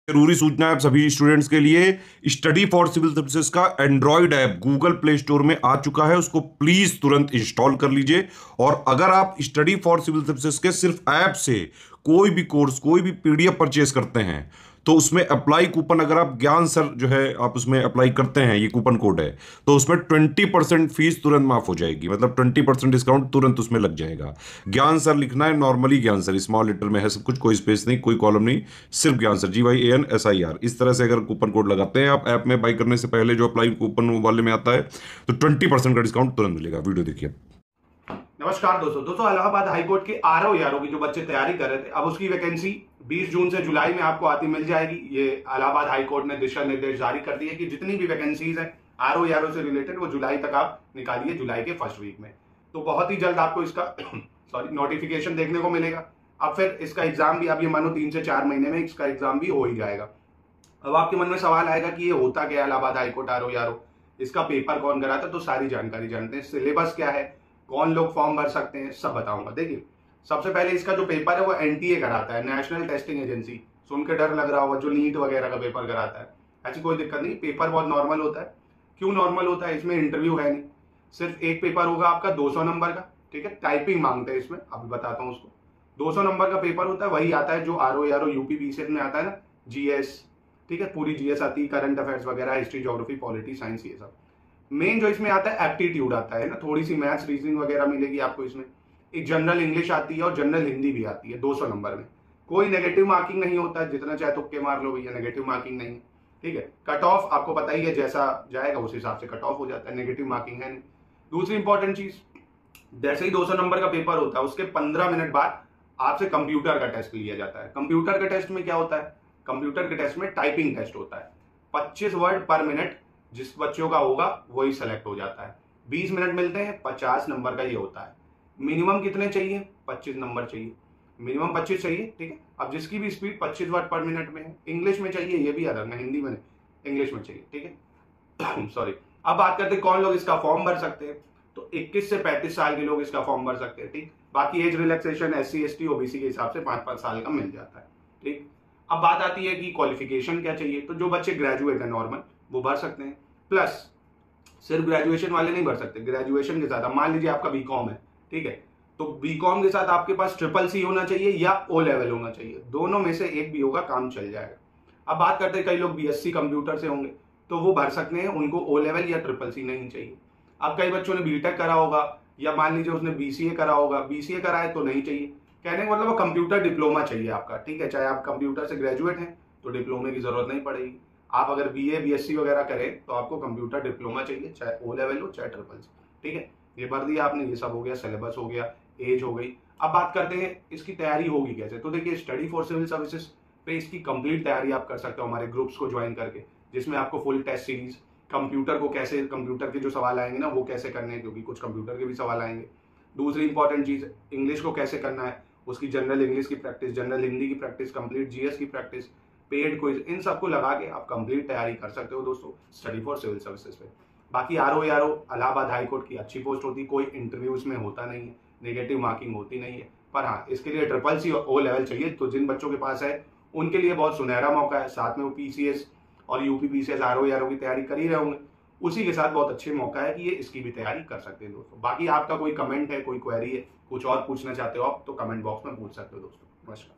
जरूरी सूचना है आप सभी स्टूडेंट्स के लिए। स्टडी फॉर सिविल सर्विसेज का Android app Google play store में आ चुका है, उसको प्लीज तुरंत इंस्टॉल कर लीजिए। और अगर आप स्टडी फॉर सिविल सर्विसेज के सिर्फ ऐप से कोई भी कोर्स, कोई भी पीडीएफ परचेज करते हैं, तो उसमें अप्लाई कूपन, अगर आप ज्ञान सर जो है आप उसमें अप्लाई करते हैं, ये कूपन कोड है, तो उसमें 20% फीस तुरंत माफ हो जाएगी। मतलब 20% डिस्काउंट तुरंत उसमें लग जाएगा। ज्ञान सर लिखना है, नॉर्मली ज्ञान सर स्मॉल लेटर में है सब कुछ, कोई स्पेस नहीं, कोई कॉलम नहीं, सिर्फ ज्ञान सर, GYANSIR। इस तरह से अगर कूपन कोड लगाते हैं आप ऐप में बाई करने से पहले, जो अप्लाई कूपन वाले में आता है, तो 20% का डिस्काउंट तुरंत मिलेगा। वीडियो देखिए। नमस्कार दोस्तों इलाहाबाद हाईकोर्ट के आरओ यारों की जो बच्चे तैयारी कर रहे थे, अब उसकी वैकेंसी 20 जून से जुलाई में आपको आती मिल जाएगी। ये इलाहाबाद हाईकोर्ट ने दिशा निर्देश जारी कर दिए कि जितनी भी वैकेंसीज हैं आरओ यारों से रिलेटेड, वो जुलाई तक आप निकालिए, जुलाई के फर्स्ट वीक में। तो बहुत ही जल्द आपको इसका नोटिफिकेशन देखने को मिलेगा। अब फिर इसका एग्जाम भी, अब ये मानो 3 से 4 महीने में इसका एग्जाम भी हो ही जाएगा। अब आपके मन में सवाल आएगा कि ये होता क्या है इलाहाबाद हाईकोर्ट आरओ यारो, इसका पेपर कौन कराता है? तो सारी जानकारी जानते हैं, सिलेबस क्या है, कौन लोग फॉर्म भर सकते हैं, सब बताऊंगा। देखिए, सबसे पहले इसका जो पेपर है वो एनटीए कराता है, नेशनल टेस्टिंग एजेंसी। सुन के डर लग रहा होगा, जो नीट वगैरह का पेपर कराता है। ऐसी कोई दिक्कत नहीं, पेपर बहुत नॉर्मल होता है। क्यों नॉर्मल होता है? इसमें इंटरव्यू है नहीं, सिर्फ एक पेपर होगा आपका 200 नंबर का, ठीक है। टाइपिंग मांगते हैं इसमें, अभी बताता हूँ उसको। 200 नंबर का पेपर होता है, वही आता है जो आरओ यारो यूपीपीसीएस में आता है ना, जीएस, ठीक है, पूरी जीएस आती है, करंट अफेयर्स वगैरह, हिस्ट्री, ज्योग्राफी, पॉलिटी, साइंस, ये सब। मेन जो इसमें आता है एप्टीट्यूड आता है ना, थोड़ी सी मैथ्स, रीजनिंग वगैरह मिलेगी आपको इसमें। एक जनरल इंग्लिश आती है और जनरल हिंदी भी आती है 200 नंबर में। कोई नेगेटिव मार्किंग नहीं होता है, जितना चाहे तुक्के मार लो भैया, नेगेटिव मार्किंग नहीं है, ठीक है। कट ऑफ आपको पता ही है, जैसा जाएगा उस हिसाब से कट ऑफ हो जाता है, नेगेटिव मार्किंग है नहीं। दूसरी इंपॉर्टेंट चीज, जैसे ही 200 नंबर का पेपर होता है, उसके 15 मिनट बाद आपसे कंप्यूटर का टेस्ट लिया जाता है। कंप्यूटर के टेस्ट में क्या होता है? कंप्यूटर के टेस्ट में टाइपिंग टेस्ट होता है। 25 वर्ड पर मिनट जिस बच्चों का होगा वही सेलेक्ट हो जाता है। 20 मिनट मिलते हैं, 50 नंबर का ये होता है। मिनिमम कितने चाहिए? 25 नंबर चाहिए, मिनिमम 25 चाहिए, ठीक है। अब जिसकी भी स्पीड 25 वर्ड पर मिनट में है, इंग्लिश में चाहिए, ये भी अलग है, हिंदी में नहीं, इंग्लिश में चाहिए, ठीक है। सॉरी। अब बात करते हैं कौन लोग इसका फॉर्म भर सकते हैं। तो 21 से 35 साल के लोग इसका फॉर्म भर सकते हैं, ठीक। बाकी age relaxation SC ST OBC के हिसाब से 5-5 साल का मिल जाता है, ठीक। अब बात आती है कि क्वालिफिकेशन क्या चाहिए। तो जो बच्चे ग्रेजुएट है नॉर्मल, वो भर सकते हैं। प्लस सिर्फ ग्रेजुएशन वाले नहीं भर सकते, ग्रेजुएशन के साथ, मान लीजिए आपका बीकॉम है, ठीक है, तो बीकॉम के साथ आपके पास CCC होना चाहिए या O लेवल होना चाहिए, दोनों में से एक भी होगा, काम चल जाएगा। अब बात करते हैं, कई लोग BSc कंप्यूटर से होंगे, तो वो भर सकते हैं, उनको O लेवल या CCC नहीं चाहिए। अब कई बच्चों ने बीटेक करा होगा, या मान लीजिए उसने BCA करा होगा, BCA करा है तो नहीं चाहिए। कहने का मतलब कंप्यूटर डिप्लोमा चाहिए आपका, ठीक है। चाहे आप कंप्यूटर से ग्रेजुएट हैं तो डिप्लोमे की जरूरत नहीं पड़ेगी। आप अगर BA BSc वगैरह करें तो आपको कंप्यूटर डिप्लोमा चाहिए, चाहे O लेवल हो चाहे CCC, ठीक है। ये भर दिया आपने, ये सब हो गया, सिलेबस हो गया, एज हो गई। अब बात करते हैं इसकी तैयारी होगी कैसे। तो देखिए, स्टडी फॉर सिविल सर्विसेज पे इसकी कंप्लीट तैयारी आप कर सकते हो हमारे ग्रुप्स को ज्वाइन करके, जिसमें आपको फुल टेस्ट सीरीज, कंप्यूटर को कैसे, कंप्यूटर के जो सवाल आएंगे ना वो कैसे करने हैं, क्योंकि कुछ कंप्यूटर के भी सवाल आएंगे। दूसरी इंपॉर्टेंट चीज, इंग्लिश को कैसे करना है, उसकी जनरल इंग्लिश की प्रैक्टिस, जनरल हिंदी की प्रैक्टिस, कंप्लीट GS की प्रैक्टिस, पेड क्विज, इन सबको लगा के आप कंप्लीट तैयारी कर सकते हो दोस्तों स्टडी फॉर सिविल सर्विसेज पे। बाकी आरओ यारो इलाहाबाद हाईकोर्ट की अच्छी पोस्ट होती, कोई इंटरव्यूज में होता नहीं है, नेगेटिव मार्किंग होती नहीं है। पर हाँ, इसके लिए CCC और O लेवल चाहिए, तो जिन बच्चों के पास है उनके लिए बहुत सुनहरा मौका है। साथ में वो PCS और UPPCS आरओ यारो की तैयारी कर ही रहे होंगे, उसी के साथ बहुत अच्छे मौका है कि ये इसकी भी तैयारी कर सकते हैं दोस्तों। बाकी आपका कोई कमेंट है, कोई क्वेरी है, कुछ और पूछना चाहते हो आप, तो कमेंट बॉक्स में पूछ सकते हो दोस्तों। नमस्कार।